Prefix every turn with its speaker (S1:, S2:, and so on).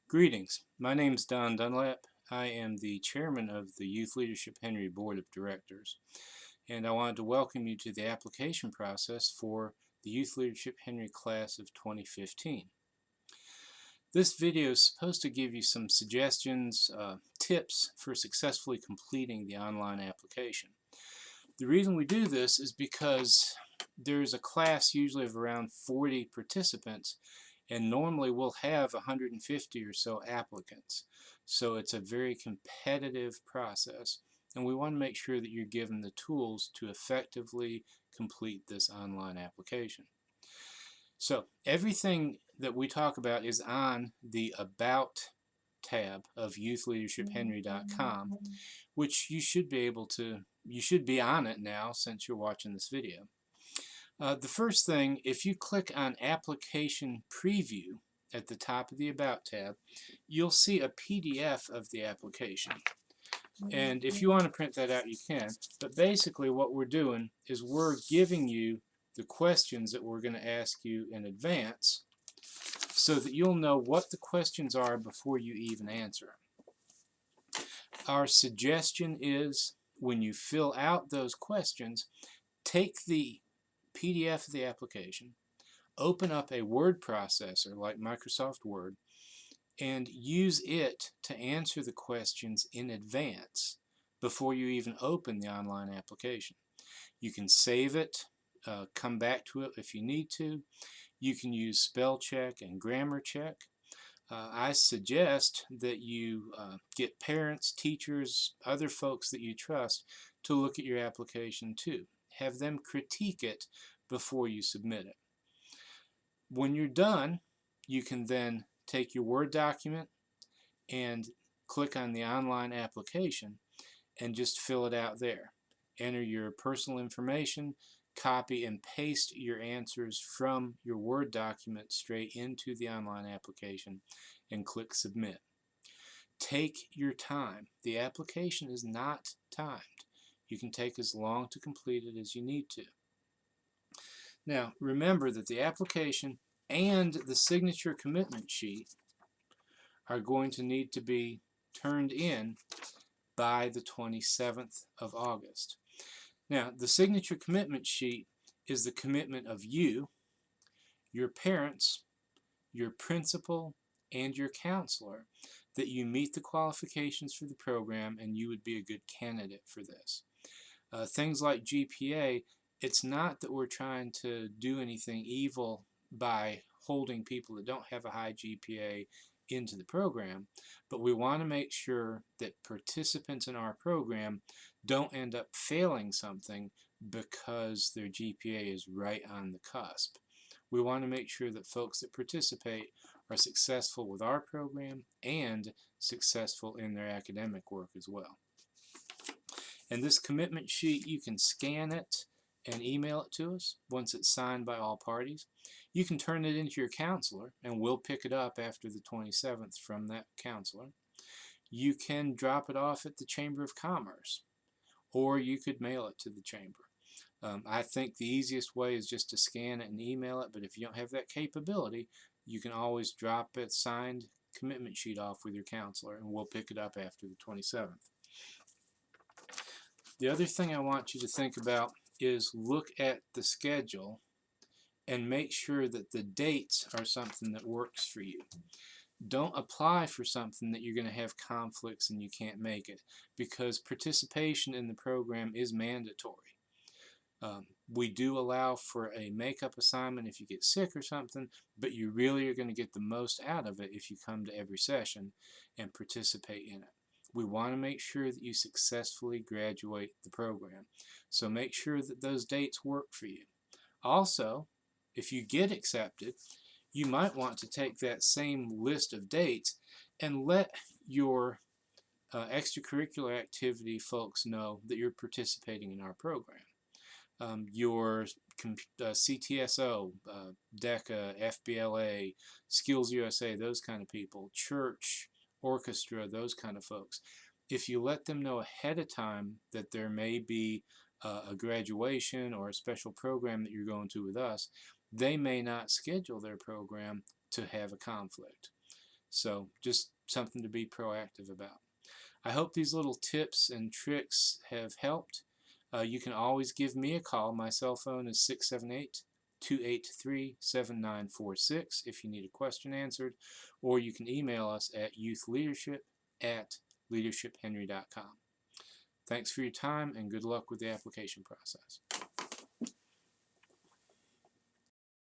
S1: Greetings. My name is Don Dunlap. I am the chairman of the Youth Leadership Henry Board of Directors, and I wanted to welcome you to the application process for the Youth Leadership Henry class of 2015. This video is supposed to give you some suggestions, tips for successfully completing the online application. The reason we do this is because there's a class usually of around 40 participants, and normally we'll have 150 or so applicants. So it's a very competitive process, and we want to make sure that you're given the tools to effectively complete this online application. So everything that we talk about is on the About tab of youthleadershiphenry.com, which you should be on it now since you're watching this video. The first thing, if you click on Application Preview at the top of the About tab, you'll see a PDF of the application. And if you want to print that out, you can. But basically what we're doing is we're giving you the questions that we're going to ask you in advance so that you'll know what the questions are before you even answer them. Our suggestion is when you fill out those questions, take the PDF of the application, open up a word processor like Microsoft Word, and use it to answer the questions in advance before you even open the online application. You can save it, come back to it if you need to. You can use spell check and grammar check. I suggest that you get parents, teachers, other folks that you trust to look at your application too. Have them critique it before you submit it. When you're done, you can then take your Word document and click on the online application and just fill it out there. Enter your personal information, copy and paste your answers from your Word document straight into the online application, and click Submit. Take your time. The application is not timed. You can take as long to complete it as you need to. Now, remember that the application and the signature commitment sheet are going to need to be turned in by the 27th of August. Now, the signature commitment sheet is the commitment of you, your parents, your principal, and your counselor that you meet the qualifications for the program and you would be a good candidate for this. Things like GPA, it's not that we're trying to do anything evil by holding people that don't have a high GPA into the program, but we want to make sure that participants in our program don't end up failing something because their GPA is right on the cusp. We want to make sure that folks that participate are successful with our program and successful in their academic work as well. And this commitment sheet, you can scan it and email it to us once it's signed by all parties. You can turn it into your counselor, and we'll pick it up after the 27th from that counselor. You can drop it off at the Chamber of Commerce, or you could mail it to the Chamber. I think the easiest way is just to scan it and email it, but if you don't have that capability, you can always drop a signed commitment sheet off with your counselor, and we'll pick it up after the 27th. The other thing I want you to think about is look at the schedule and make sure that the dates are something that works for you. Don't apply for something that you're going to have conflicts and you can't make it, because participation in the program is mandatory. We do allow for a makeup assignment if you get sick or something, but you really are going to get the most out of it if you come to every session and participate in it. We want to make sure that you successfully graduate the program. So make sure that those dates work for you. Also, if you get accepted, you might want to take that same list of dates and let your extracurricular activity folks know that you're participating in our program. Your CTSO, DECA, FBLA, Skills USA, those kind of people, church, orchestra, those kind of folks. If you let them know ahead of time that there may be a graduation or a special program that you're going to with us, they may not schedule their program to have a conflict. So just something to be proactive about. I hope these little tips and tricks have helped. You can always give me a call. My cell phone is 678-283-7946 if you need a question answered, or you can email us at youthleadership@leadershiphenry.com. Thanks for your time and good luck with the application process.